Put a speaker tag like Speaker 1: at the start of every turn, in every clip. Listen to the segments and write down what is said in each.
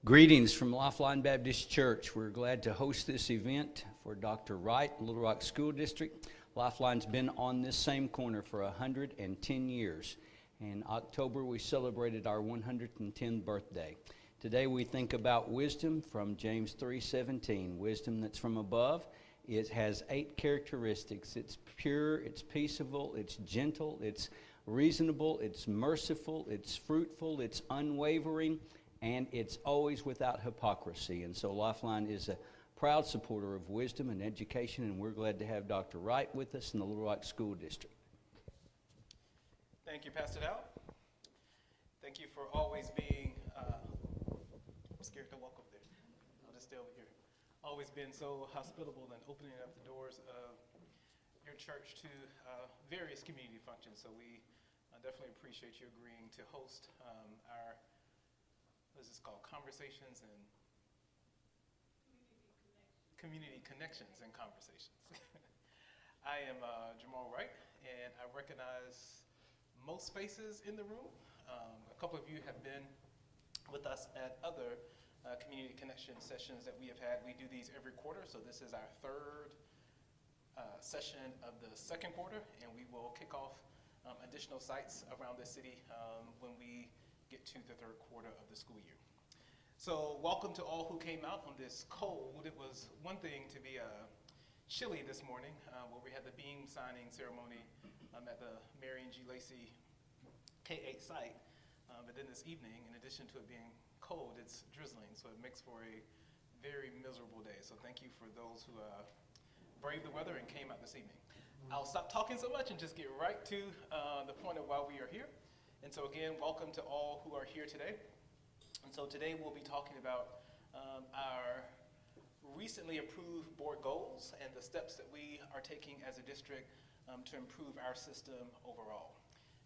Speaker 1: Greetings from Lifeline Baptist Church. We're glad to host this event for Dr. Wright, Little Rock School District. Lifeline's been on this same corner for 110 years. In October, we celebrated our 110th birthday. Today, we think about wisdom from James 3:17. Wisdom that's from above. It has 8 characteristics. It's pure, it's peaceable, it's gentle, it's reasonable, it's merciful, it's fruitful, it's unwavering, and it's always without hypocrisy. And so Lifeline is a proud supporter of wisdom and education, and we're glad to have Dr. Wright with us in the Little Rock School District.
Speaker 2: Thank you, Pastor Dow. Thank you for always being, I'm scared to walk over there. I'll just stay over here. Always been so hospitable and opening up the doors of your church to various community functions. So we definitely appreciate you agreeing to host our what is this called? Conversations and Community Connections and Conversations. I am Jermall Wright, and I recognize most faces in the room. A couple of you have been with us at other community connection sessions that we have had. We do these every quarter, so this is our third session of the second quarter, and we will kick off additional sites around the city when we get to the third quarter of the school year. So welcome to all who came out on this cold. It was one thing to be chilly this morning where we had the beam signing ceremony at the Marion G. Lacey K-8 site, but then this evening, in addition to it being cold, it's drizzling, so it makes for a very miserable day. So thank you for those who braved the weather and came out this evening. I'll stop talking so much and just get right to the point of why we are here. And so again, welcome to all who are here today. And so today we'll be talking about our recently approved board goals and the steps that we are taking as a district to improve our system overall.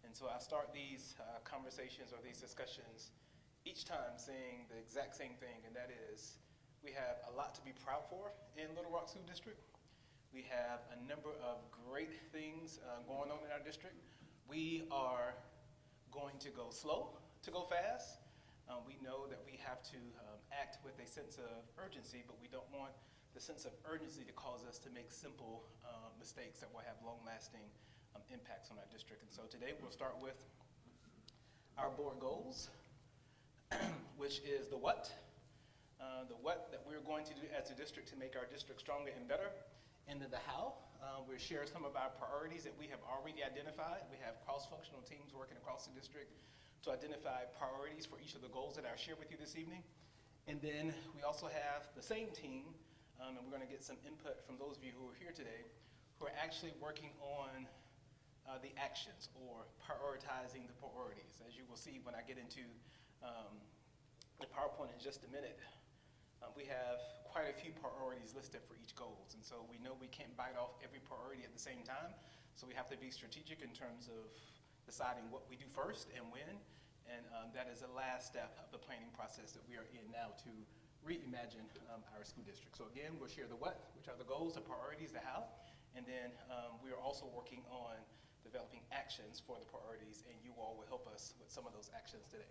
Speaker 2: And so I start these conversations or these discussions each time saying the exact same thing, and that is we have a lot to be proud for in Little Rock School District. We have a number of great things going on in our district. We are going to go slow to go fast. We know that we have to act with a sense of urgency, but we don't want the sense of urgency to cause us to make simple mistakes that will have long-lasting impacts on our district. And so today we'll start with our board goals, which is the what that we're going to do as a district to make our district stronger and better, and then the how. We'll share some of our priorities that we have already identified. We have cross-functional teams working across the district to identify priorities for each of the goals that I'll share with you this evening. And then we also have the same team, and we're going to get some input from those of you who are here today, who are actually working on the actions or prioritizing the priorities. As you will see when I get into the PowerPoint in just a minute, we have quite a few priorities listed for each goals, and so we know we can't bite off every priority at the same time, so we have to be strategic in terms of deciding what we do first and when, and that is the last step of the planning process that we are in now to reimagine our school district. So again, we'll share the what, which are the goals, the priorities, the how, and then we are also working on developing actions for the priorities, and you all will help us with some of those actions today.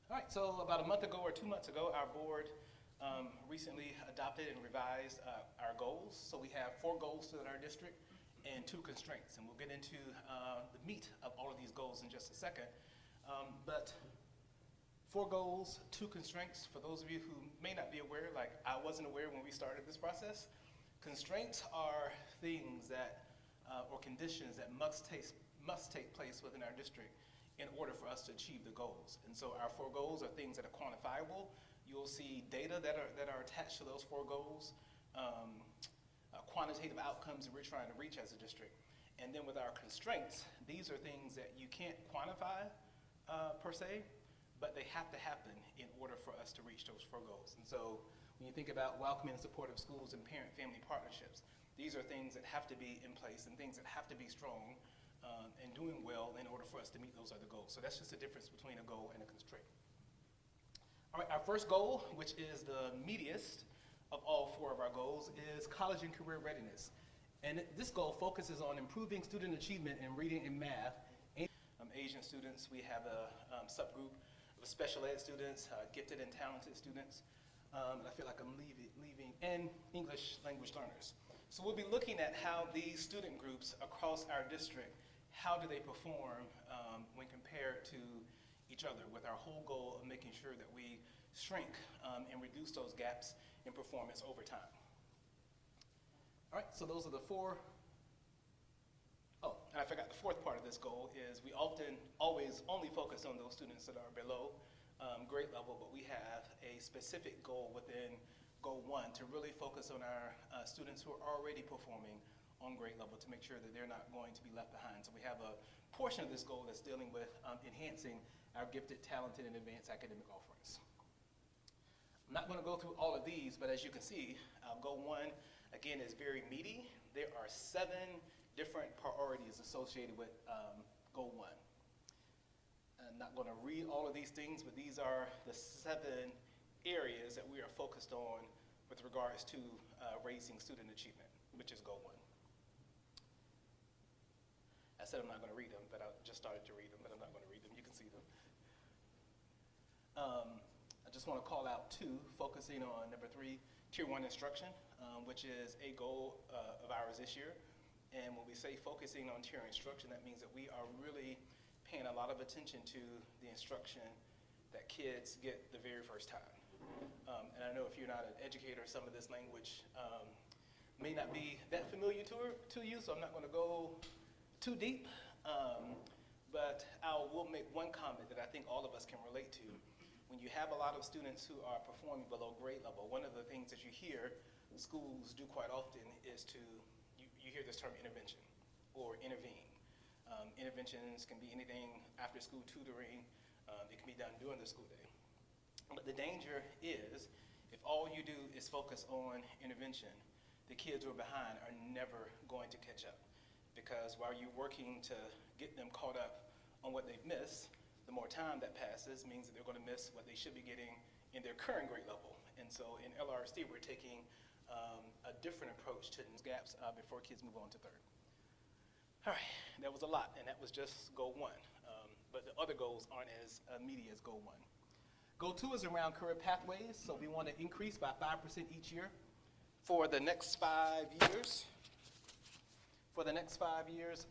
Speaker 2: All right, so about a month ago or 2 months ago, our board recently adopted and revised our goals. So we have 4 goals to our district and 2 constraints, and we'll get into the meat of all of these goals in just a second. But 4 goals, 2 constraints. For those of you who may not be aware, like I wasn't aware when we started this process, constraints are things that, or conditions that must take place within our district in order for us to achieve the goals. And so our 4 goals are things that are quantifiable. You'll see data that are attached to those 4 goals, quantitative outcomes that we're trying to reach as a district. And then with our constraints, these are things that you can't quantify per se, but they have to happen in order for us to reach those 4 goals. And so when you think about welcoming and supportive schools and parent-family partnerships, these are things that have to be in place and things that have to be strong and doing well in order for us to meet those other goals. So that's just the difference between a goal and a constraint. All right, our first goal, which is the meatiest of all 4 of our goals, is college and career readiness. And this goal focuses on improving student achievement in reading and math. Asian students, we have a subgroup with special ed students, gifted and talented students. And I feel like I'm leaving, and English language learners. So we'll be looking at how these student groups across our district, how do they perform when compared to each other, with our whole goal of making sure that we shrink and reduce those gaps in performance over time. All right, so those are the four. Oh, and I forgot the fourth part of this goal is we always only focus on those students that are below grade level, but we have a specific goal within Goal 1 to really focus on our students who are already performing on grade level to make sure that they're not going to be left behind. So we have a portion of this goal that's dealing with enhancing our gifted, talented, and advanced academic offerings. I'm not going to go through all of these, but as you can see, Goal 1, again, is very meaty. There are 7 different priorities associated with Goal 1. I'm not going to read all of these things, but these are the 7 areas that we are focused on with regards to raising student achievement, which is Goal 1. I said I'm not going to read them, but I just started to read them, but I'm not going to read them. You can see them. I just want to call out 2, focusing on number 3, Tier 1 instruction, which is a goal of ours this year. And when we say focusing on tier instruction, that means that we are really paying a lot of attention to the instruction that kids get the very first time. And I know if you're not an educator, some of this language may not be that familiar to you, so I'm not going to go too deep. But I will make one comment that I think all of us can relate to. When you have a lot of students who are performing below grade level, one of the things that you hear schools do quite often is you hear this term intervention or intervene. Interventions can be anything after school tutoring. It can be done during the school day. But the danger is if all you do is focus on intervention, the kids who are behind are never going to catch up. Because while you're working to get them caught up on what they've missed, the more time that passes means that they're going to miss what they should be getting in their current grade level. And so in LRSD, we're taking a different approach to these gaps before kids move on to 3rd. All right, that was a lot, and that was just Goal 1. But the other goals aren't as meaty as Goal 1. Goal 2 is around career pathways, so we want to increase by 5% each year for the next 5 years. For the next 5 years,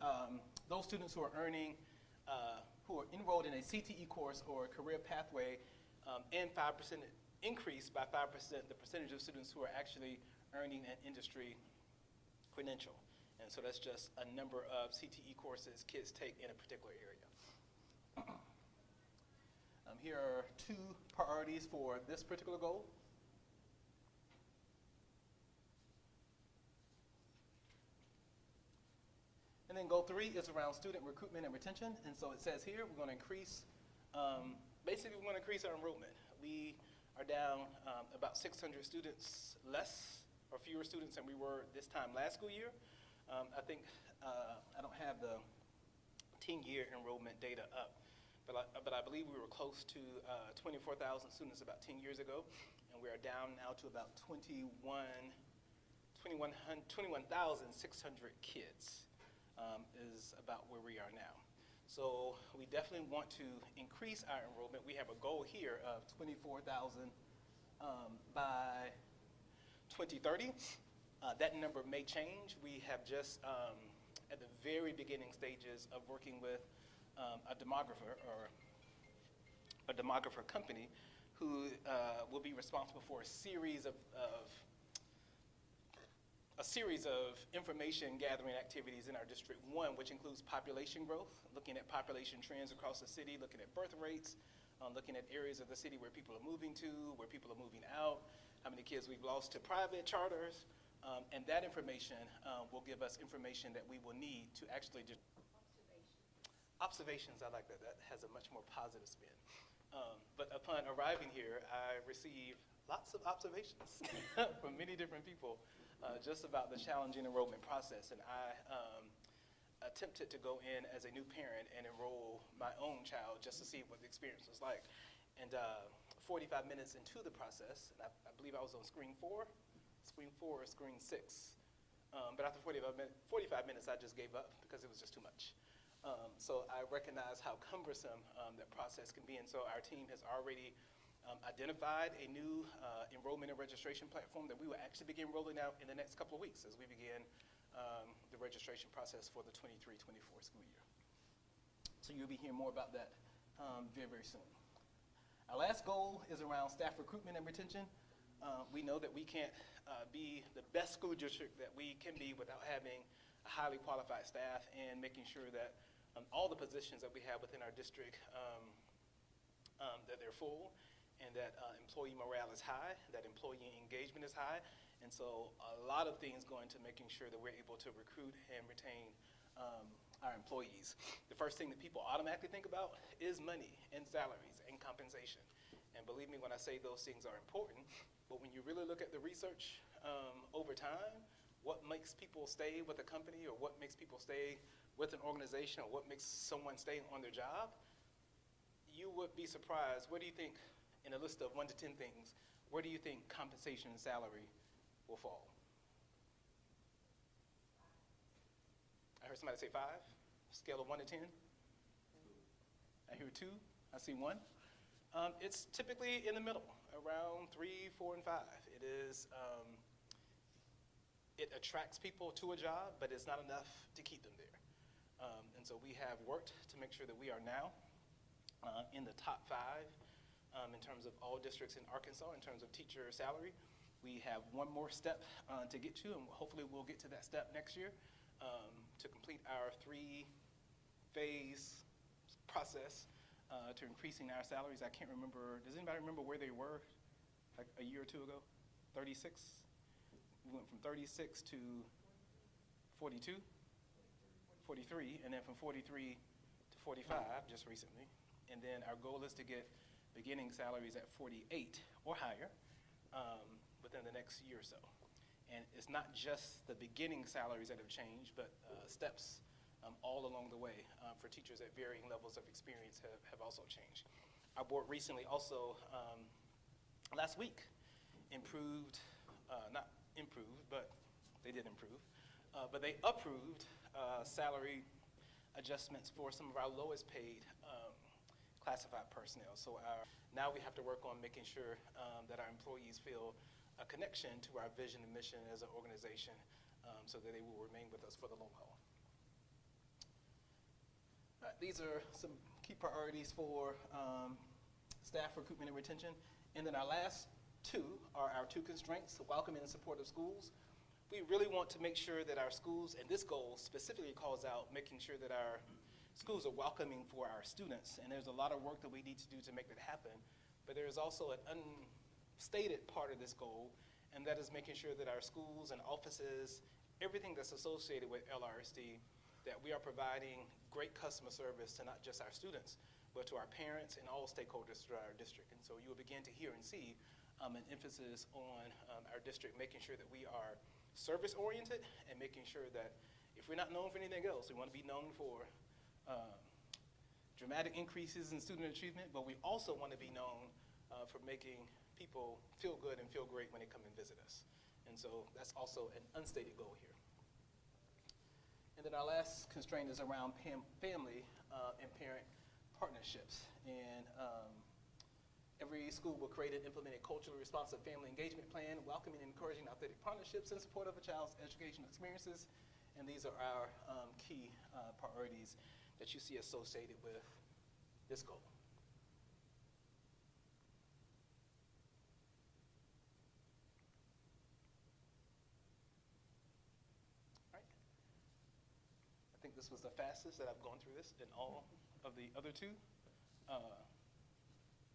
Speaker 2: those students who are earning, who are enrolled in a CTE course or a career pathway, and 5% increase by 5% the percentage of students who are actually earning an industry credential. And so that's just a number of CTE courses kids take in a particular area. Here are 2 priorities for this particular goal. And then Goal 3 is around student recruitment and retention. And so it says here we're going to increase, basically we're going to increase our enrollment. We are down about 600 students less or fewer students than we were this time last school year. I think I don't have the 10-year enrollment data up, but I believe we were close to 24,000 students about 10 years ago, and we are down now to about 21,600 kids is about where we are now. So we definitely want to increase our enrollment. We have a goal here of 24,000 by 2030. That number may change. We have just at the very beginning stages of working with a demographer company who will be responsible for a series of information gathering activities in our district. 1, which includes population growth, looking at population trends across the city, looking at birth rates, looking at areas of the city where people are moving to, where people are moving out, how many kids we've lost to private charters, and that information will give us information that we will need to actually just observations. I like that. That has a much more positive spin. But upon arriving here, I received lots of observations from many different people just about the challenging enrollment process. And I attempted to go in as a new parent and enroll my own child just to see what the experience was like. And 45 minutes into the process, and I believe I was on screen 4 or screen 6. But after 45 minutes, I just gave up because it was just too much. So I recognize how cumbersome that process can be, and so our team has already identified a new enrollment and registration platform that we will actually begin rolling out in the next couple of weeks as we begin the registration process for the 23-24 school year. So you'll be hearing more about that very, very soon. Our last goal is around staff recruitment and retention. We know that we can't be the best school district that we can be without having a highly qualified staff and making sure that all the positions that we have within our district, that they're full, and that employee morale is high, that employee engagement is high. And so a lot of things go into making sure that we're able to recruit and retain our employees. The first thing that people automatically think about is money and salaries and compensation. And believe me when I say those things are important, but when you really look at the research over time, what makes people stay with a company, or what makes people stay with an organization, or what makes someone stay on their job, you would be surprised. Where do you think, in a list of 1 to 10 things, where do you think compensation and salary will fall? I heard somebody say 5, scale of 1 to 10. I hear 2, I see 1. It's typically in the middle, around 3, 4, and 5. It is, it attracts people to a job, but it's not enough to keep them there. And so we have worked to make sure that we are now in the top 5 in terms of all districts in Arkansas in terms of teacher salary. We have one more step to get to, and hopefully we'll get to that step next year to complete our 3-phase process to increasing our salaries. I can't remember, does anybody remember where they were like a year or 2 ago? 36? We went from 36 to 42, 43, and then from 43 to 45 just recently. And then our goal is to get beginning salaries at 48 or higher within the next year or so. And it's not just the beginning salaries that have changed, but steps all along the way for teachers at varying levels of experience have also changed. Our board recently also, last week, not improved, but they did improve, but they approved salary adjustments for some of our lowest paid classified personnel. So now we have to work on making sure that our employees feel a connection to our vision and mission as an organization so that they will remain with us for the long haul. These are some key priorities for staff recruitment and retention. And then our last 2 are our 2 constraints, welcoming and supportive schools. We really want to make sure that our schools, and this goal specifically calls out making sure that our schools are welcoming for our students. And there's a lot of work that we need to do to make that happen. But there is also an unstated part of this goal, and that is making sure that our schools and offices, everything that's associated with LRSD, that we are providing great customer service to not just our students, but to our parents and all stakeholders throughout our district. And so you will begin to hear and see an emphasis on our district, making sure that we are service-oriented and making sure that if we're not known for anything else, we want to be known for dramatic increases in student achievement, but we also want to be known for making people feel good and feel great when they come and visit us. And so that's also an unstated goal here. And then our last constraint is around family and parent partnerships. And every school will create and implement a culturally responsive family engagement plan, welcoming and encouraging authentic partnerships in support of a child's educational experiences. And these are our key priorities that you see associated with this goal. All right. I think this was the fastest that I've gone through this in all of the other 2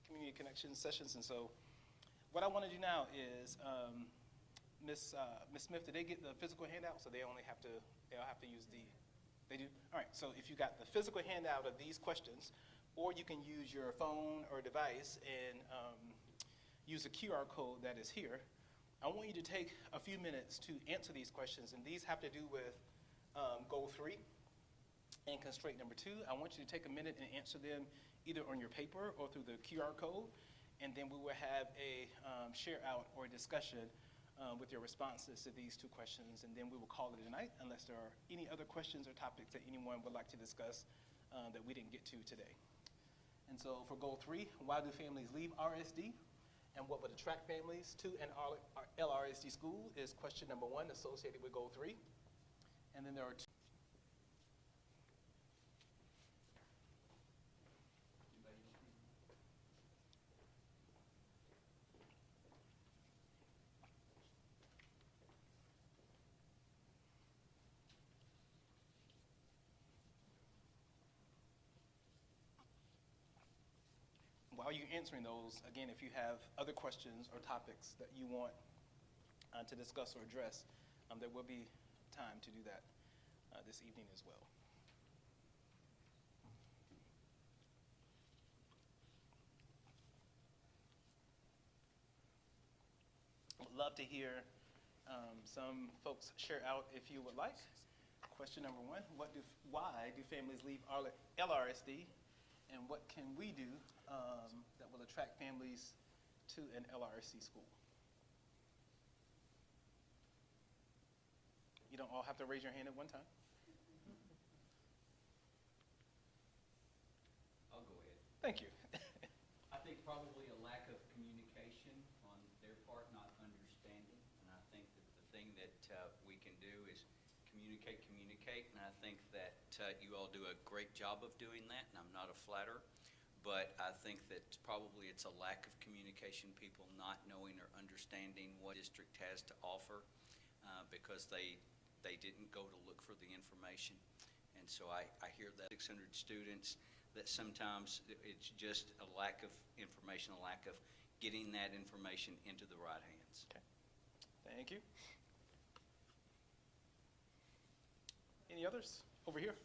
Speaker 2: community connection sessions. And so what I want to do now is, Ms. Smith, did they get the physical handout? So they'll have to use they do? All right, so if you got the physical handout of these questions, or you can use your phone or device and use a QR code that is here, I want you to take a few minutes to answer these questions, and these have to do with goal 3 and constraint number 2. I want you to take a minute and answer them either on your paper or through the QR code, and then we will have a share out or a discussion with your responses to these two questions, and then we will call it a night unless there are any other questions or topics that anyone would like to discuss that we didn't get to today. And so for goal 3, why do families leave RSD? And what would attract families to an LRSD school is question number 1 associated with goal 3. And then there are 2. While you're answering those, again, if you have other questions or topics that you want to discuss or address, there will be time to do that this evening as well. Would love to hear some folks share out if you would like. Question number 1, why do families leave LRSD? And what can we do that will attract families to an LRSC school? You don't all have to raise your hand at one time.
Speaker 1: I'll go ahead.
Speaker 2: Thank you.
Speaker 1: I think probably a lack of communication on their part, not understanding. And I think that the thing that we can do is communicate, and I think that you all do a great job of doing that, and I'm not a flatterer, but I think that probably it's a lack of communication, people not knowing or understanding what district has to offer because they didn't go to look for the information. And so I hear that 600 students, that sometimes it's just a lack of information, a lack of getting that information into the right hands.
Speaker 2: Okay. Thank you. Any others? Over here.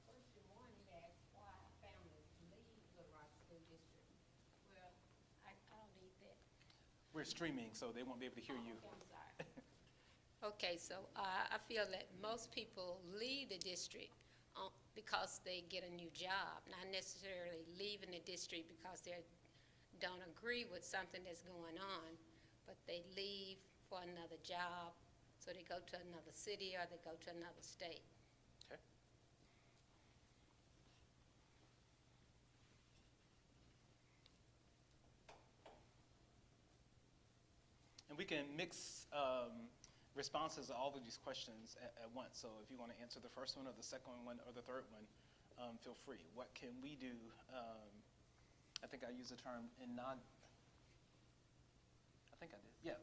Speaker 3: Question 1, it asks why families leave the Wright School District. Well, I don't need that.
Speaker 2: We're streaming, so they won't be able to hear you.
Speaker 3: Okay, I'm sorry. Okay, so I feel that most people leave the district because they get a new job, not necessarily leaving the district because they don't agree with something that's going on, but they leave for another job, so they go to another city or they go to another state.
Speaker 2: Okay. And we can mix responses to all of these questions at once. So if you want to answer the first one or the second one or the third one, feel free. What can we do? I think I used the term I think I did. Yeah.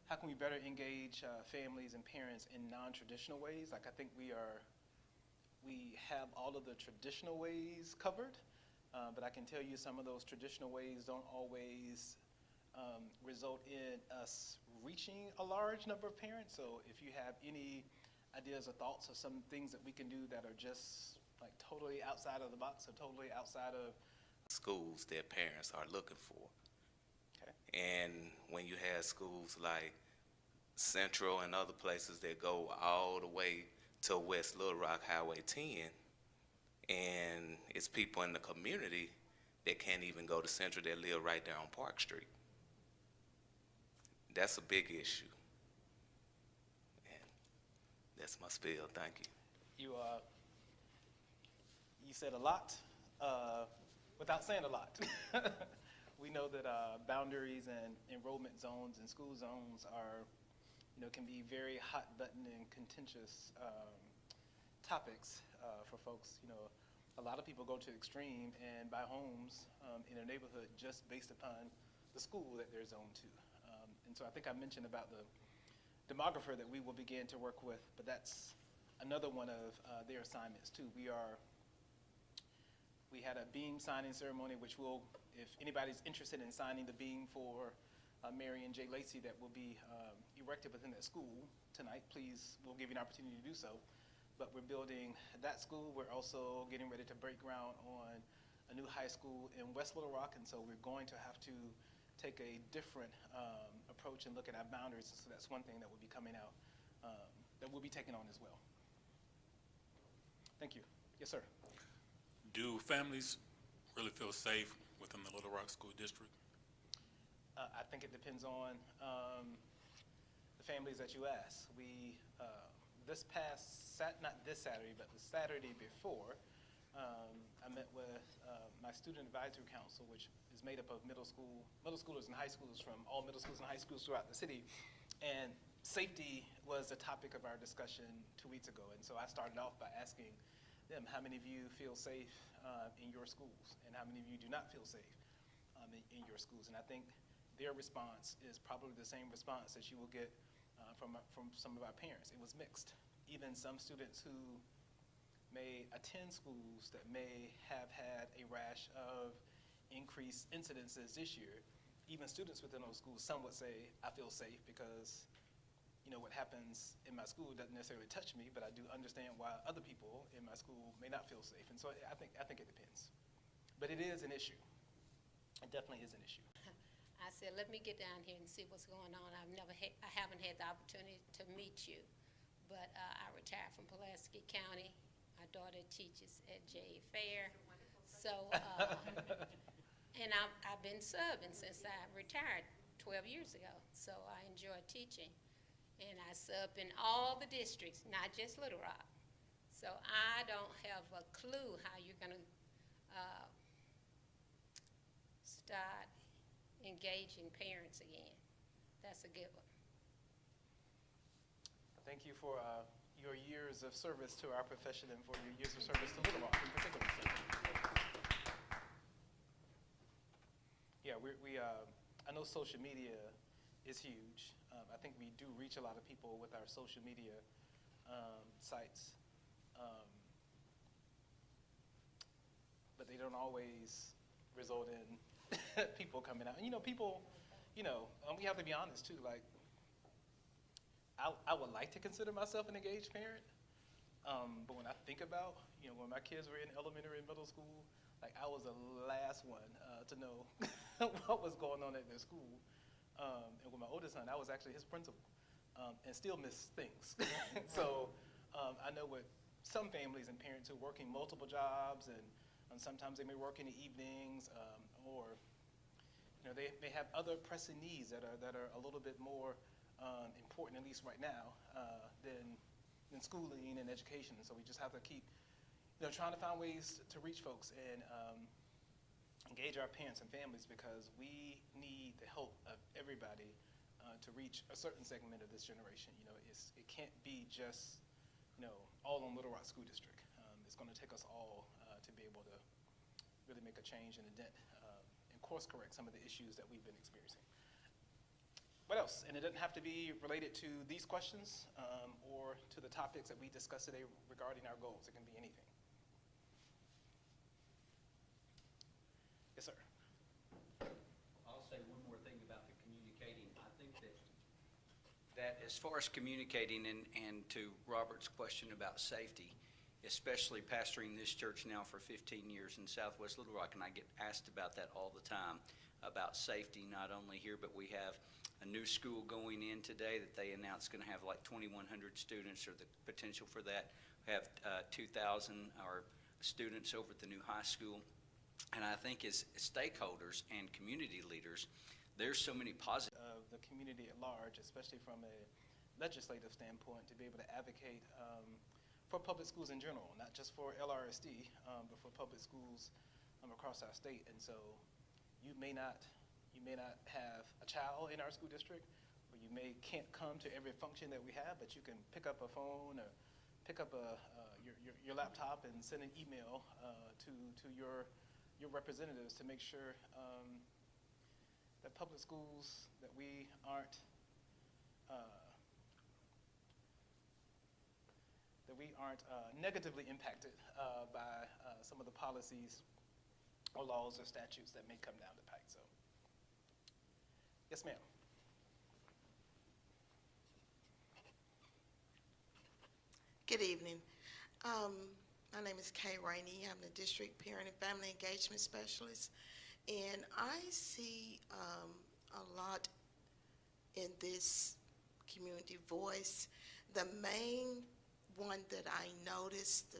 Speaker 2: How can we better engage families and parents in non-traditional ways? Like I think we have all of the traditional ways covered, but I can tell you some of those traditional ways don't always result in us reaching a large number of parents. So if you have any ideas or thoughts of some things that we can do that are just like totally outside of the box or totally outside of
Speaker 4: schools that parents are looking for.
Speaker 2: Okay.
Speaker 4: And when you have schools like Central and other places that go all the way to West Little Rock Highway 10, and it's people in the community that can't even go to Central that live right there on Park Street. That's a big issue. And that's my spiel. Thank you.
Speaker 2: You said a lot without saying a lot. We know that boundaries and enrollment zones and school zones are, can be very hot button and contentious topics for folks. A lot of people go to extreme and buy homes in a neighborhood just based upon the school that they're zoned to. And so I think I mentioned about the demographer that we will begin to work with, but that's another one of their assignments too. We had a beam signing ceremony, which will, if anybody's interested in signing the beam for Mary and Jay Lacey that will be erected within that school tonight, please, we'll give you an opportunity to do so. But we're building that school. We're also getting ready to break ground on a new high school in West Little Rock, and so we're going to have to take a different approach and look at our boundaries. So that's one thing that will be coming out, that we'll be taking on as well. Thank you. Yes, sir.
Speaker 5: Do families really feel safe within the Little Rock School District?
Speaker 2: I think it depends on the family families that you asked. We, this past, not this Saturday, but the Saturday before, I met with my Student Advisory Council, which is made up of middle schoolers and high schoolers from all middle schools and high schools throughout the city. And safety was the topic of our discussion 2 weeks ago. And so I started off by asking them, how many of you feel safe in your schools? And how many of you do not feel safe in your schools? And I think their response is probably the same response that you will get from some of our parents. It was mixed. Even some students who may attend schools that may have had a rash of increased incidences this year, even students within those schools, some would say, I feel safe because, you know, what happens in my school doesn't necessarily touch me, but I do understand why other people in my school may not feel safe. And so I think it depends. But it is an issue. It definitely is an issue.
Speaker 3: I said, let me get down here and see what's going on. I haven't had the opportunity to meet you, but I retired from Pulaski County. My daughter teaches at J. Fair. So, and I've been subbing since I retired 12 years ago. So I enjoy teaching. And I sub in all the districts, not just Little Rock. So I don't have a clue how you're going to start engaging parents again. That's a good one.
Speaker 2: Thank you for your years of service to our profession and for your years of service to Little Rock in particular. Yeah, I know social media is huge. I think we do reach a lot of people with our social media sites, but they don't always result in people coming out. And, people, we have to be honest too. Like, I would like to consider myself an engaged parent, but when I think about, when my kids were in elementary and middle school, like I was the last one to know what was going on at their school. And with my oldest son, I was actually his principal, and still miss things. So I know with some families and parents who are working multiple jobs, and sometimes they may work in the evenings, or they may have other pressing needs that are a little bit more important, at least right now, than schooling and education. And so we just have to keep trying to find ways to reach folks and engage our parents and families, because we need the help of everybody to reach a certain segment of this generation. It can't be just all on Little Rock School District. It's going to take us all to be able to really make a change and a dent and course correct some of the issues that we've been experiencing. What else? And it doesn't have to be related to these questions or to the topics that we discussed today regarding our goals. It can be anything. Yes, sir.
Speaker 1: I'll say one more thing about the communicating. I think that as far as communicating and to Robert's question about safety, especially pastoring this church now for 15 years in Southwest Little Rock, and I get asked about that all the time, about safety, not only here, but we have a new school going in today that they announced going to have like 2,100 students, or the potential for that. We have 2,000 our students over at the new high school. And I think as stakeholders and community leaders, there's so many positives.
Speaker 2: Of the community at large, especially from a legislative standpoint, to be able to advocate for public schools in general, not just for LRSD, but for public schools across our state. And so you may not have a child in our school district, or you can't come to every function that we have, but you can pick up a phone or pick up your laptop and send an email to your representatives to make sure that public schools, that we aren't negatively impacted by some of the policies or laws or statutes that may come down the pike. So, yes, ma'am.
Speaker 6: Good evening. My name is Kay Rainey. I'm the District Parent and Family Engagement Specialist. And I see a lot in this community voice. The main one that I noticed,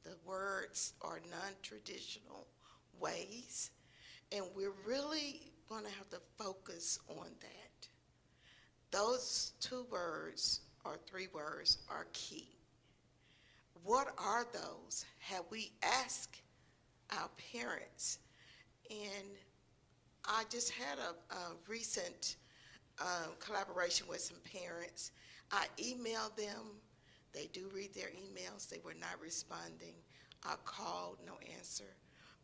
Speaker 6: the words are non-traditional ways. And we're really going to have to focus on that. those 2 words or 3 words are key. What are those? Have we asked our parents? And I just had a recent collaboration with some parents. I emailed them. They do read their emails. They were not responding. I called, no answer.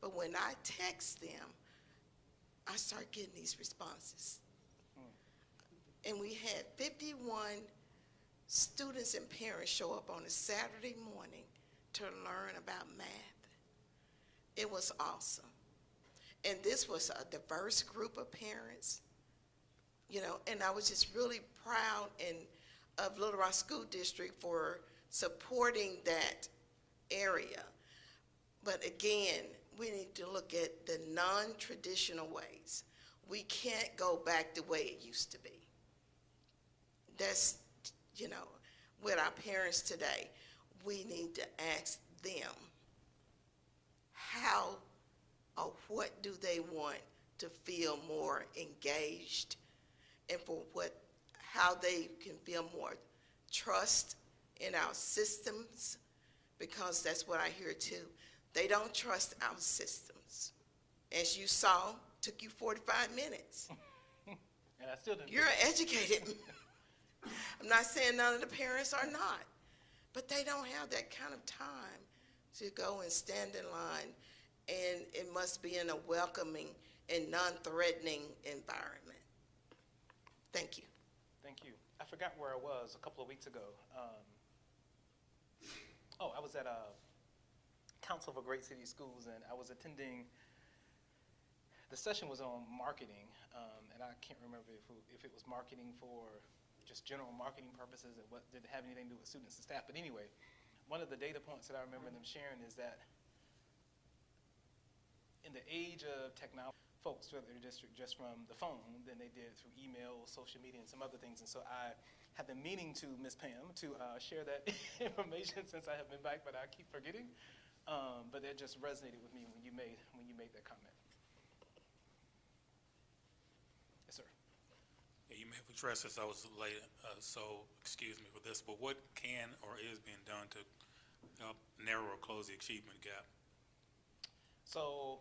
Speaker 6: But when I text them, I start getting these responses. And we had 51 students and parents show up on a Saturday morning to learn about math. It was awesome. And this was a diverse group of parents, you know, and I was just really proud of Little Rock School District for supporting that area. But again, we need to look at the non-traditional ways. We can't go back the way it used to be. That's, you know, with our parents today, we need to ask them how or what do they want to feel more engaged, and how they can feel more trust in our systems, because that's what I hear too. They don't trust our systems. As you saw, took you 45 minutes.
Speaker 2: And I still didn't.
Speaker 6: You're educated. I'm not saying none of the parents are not, but they don't have that kind of time to go and stand in line, and it must be in a welcoming and non-threatening environment. Thank you.
Speaker 2: Thank you. I forgot where I was a couple of weeks ago. I was at a Council for Great City Schools, and I was attending, the session was on marketing, and I can't remember if it was marketing for just general marketing purposes and what did it have anything to do with students and staff. But anyway, one of the data points that I remember them sharing is that in the age of technology, folks throughout their district just from the phone than they did through email, social media, and some other things. And so I have been meaning to Ms. Pam to share that information since I have been back, but I keep forgetting. But it just resonated with me when you made that comment. Yes, sir.
Speaker 5: Yeah, you may have addressed this, I was late, so excuse me for this, but what can or is being done to help narrow or close the achievement gap?
Speaker 2: So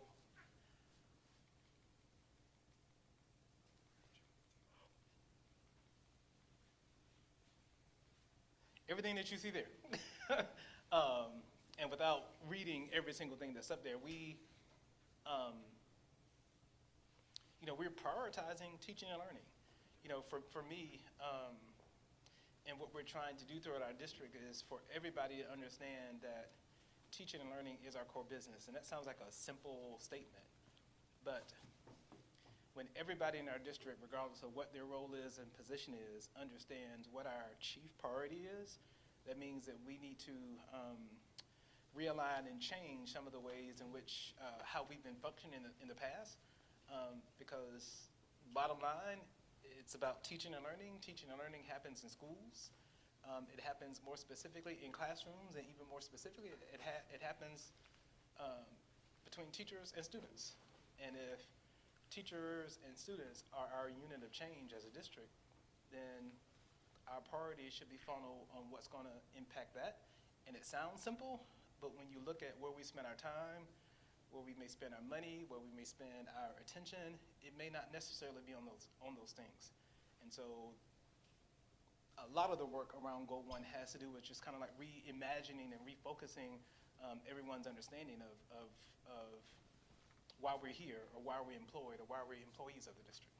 Speaker 2: everything that you see there, and without reading every single thing that's up there, we're prioritizing teaching and learning. For me, and what we're trying to do throughout our district is for everybody to understand that teaching and learning is our core business. And that sounds like a simple statement, but when everybody in our district, regardless of what their role is and position is, understands what our chief priority is, that means that we need to realign and change some of the ways in which, how we've been functioning in the past, because bottom line, it's about teaching and learning. Teaching and learning happens in schools. It happens more specifically in classrooms, and even more specifically, it happens between teachers and students. And if teachers and students are our unit of change as a district, then our priorities should be funneled on what's going to impact that. And it sounds simple, but when you look at where we spend our time, where we may spend our money, where we may spend our attention, it may not necessarily be on those things. And so a lot of the work around Goal 1 has to do with just kind of like reimagining and refocusing everyone's understanding of why we're here, or why we're employed, or why we're employees of the district.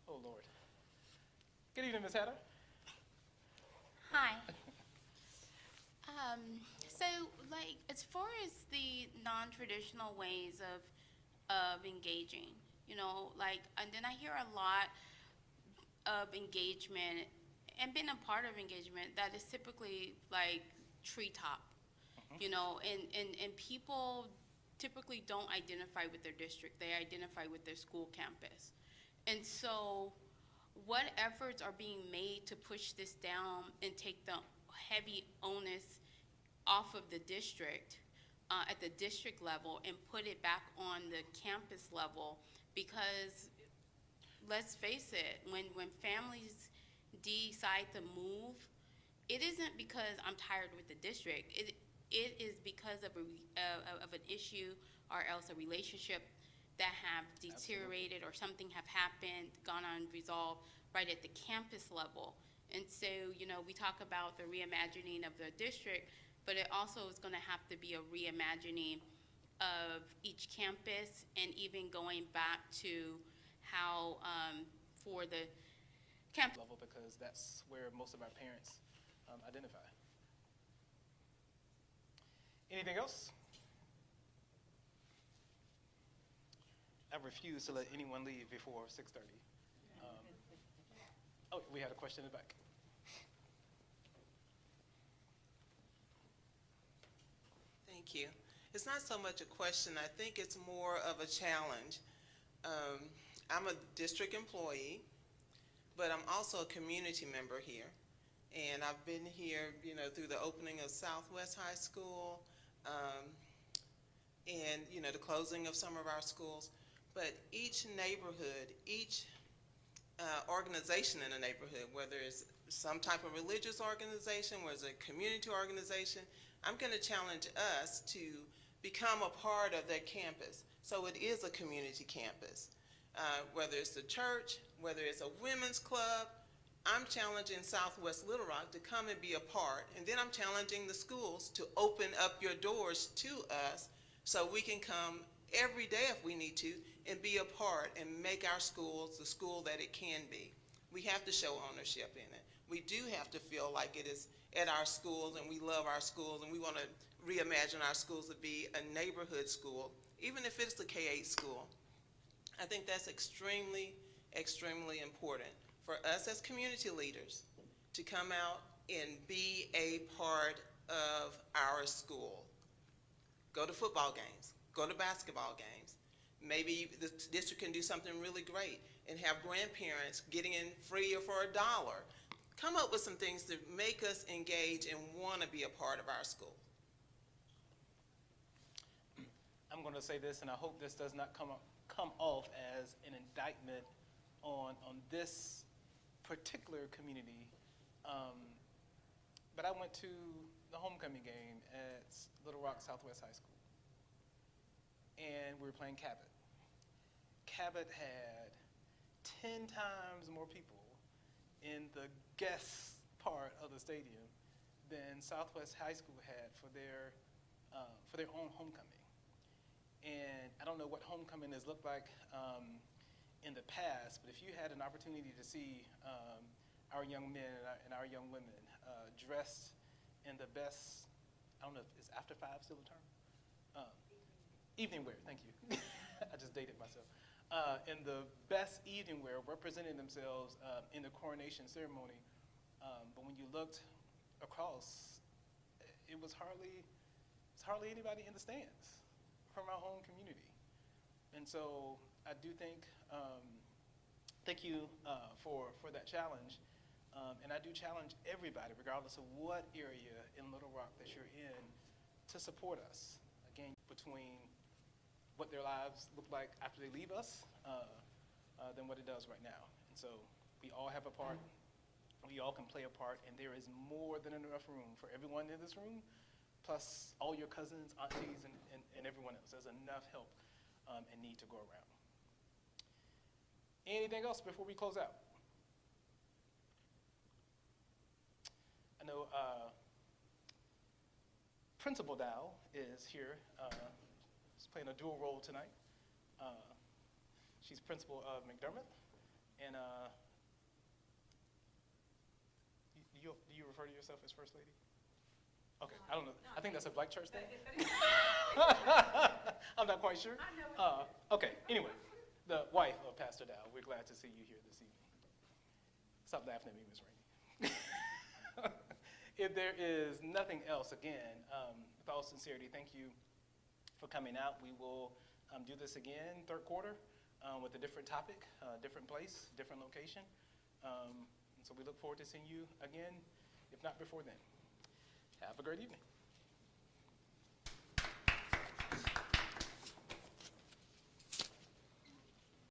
Speaker 2: Oh, Lord. Good evening, Ms. Hatter.
Speaker 7: Hi. So, as far as the non-traditional ways of engaging, and then I hear a lot of engagement, and being a part of engagement that is typically like treetop. And people typically don't identify with their district. They identify with their school campus. And so what efforts are being made to push this down and take the heavy onus off of the district at the district level and put it back on the campus level? Because let's face it, when families decide to move, it isn't because I'm tired with the district. It is because of an issue or else a relationship that have deteriorated or something have happened, gone unresolved right at the campus level. And so, we talk about the reimagining of the district, but it also is going to have to be a reimagining of each campus, and even going back to how for the campus
Speaker 2: level, because that's where most of our parents identify. Anything else? I refuse to let anyone leave before 6:30. Oh, we had a question in the back.
Speaker 8: Thank you. It's not so much a question. I think it's more of a challenge. I'm a district employee, but I'm also a community member here. And I've been here, through the opening of Southwest High School, and, the closing of some of our schools. But each neighborhood, each organization in a neighborhood, whether it's some type of religious organization, whether it's a community organization, I'm going to challenge us to become a part of that campus. So it is a community campus. Whether it's the church, whether it's a women's club, I'm challenging Southwest Little Rock to come and be a part, and then I'm challenging the schools to open up your doors to us so we can come every day if we need to and be a part and make our schools the school that it can be. We have to show ownership in it. We do have to feel like it is at our schools, and we love our schools, and we want to reimagine our schools to be a neighborhood school, even if it's a K-8 school. I think that's extremely, extremely important for us as community leaders to come out and be a part of our school. Go to football games, go to basketball games. Maybe the district can do something really great and have grandparents getting in free or for $1. Come up with some things to make us engage and want to be a part of our school.
Speaker 2: I'm going to say this, and I hope this does not come off as an indictment on this particular community. But I went to the homecoming game at Little Rock Southwest High School, and we were playing Cabot. Cabot had 10 times more people in the guest part of the stadium than Southwest High School had for their own homecoming. And I don't know what homecoming has looked like in the past, but if you had an opportunity to see our young men and our young women dressed in the best, I don't know, is after five still a term? Evening wear, thank you. I just dated myself. In the best evening wear, representing themselves in the coronation ceremony. But when you looked across, it was hardly anybody in the stands from our own community. And so I do think, thank you for that challenge. And I do challenge everybody, regardless of what area in Little Rock that you're in, to support us. Again, between what their lives look like after they leave us than what it does right now. And so we all have a part. We all can play a part, and there is more than enough room for everyone in this room, plus all your cousins, aunties, and everyone else. There's enough help and need to go around. Anything else before we close out? I know Principal Dow is here. She's playing a dual role tonight. She's principal of McDermott, and do you refer to yourself as First Lady? Okay, I don't know. I think that's a black church thing. I'm not quite sure. Okay, anyway, the wife of Pastor Dow, we're glad to see you here this evening. Stop laughing at me, Ms. Rainey. If there is nothing else, again, with all sincerity, thank you for coming out. We will do this again third quarter with a different topic, different place, different location. And so we look forward to seeing you again, if not before then. Have a great evening.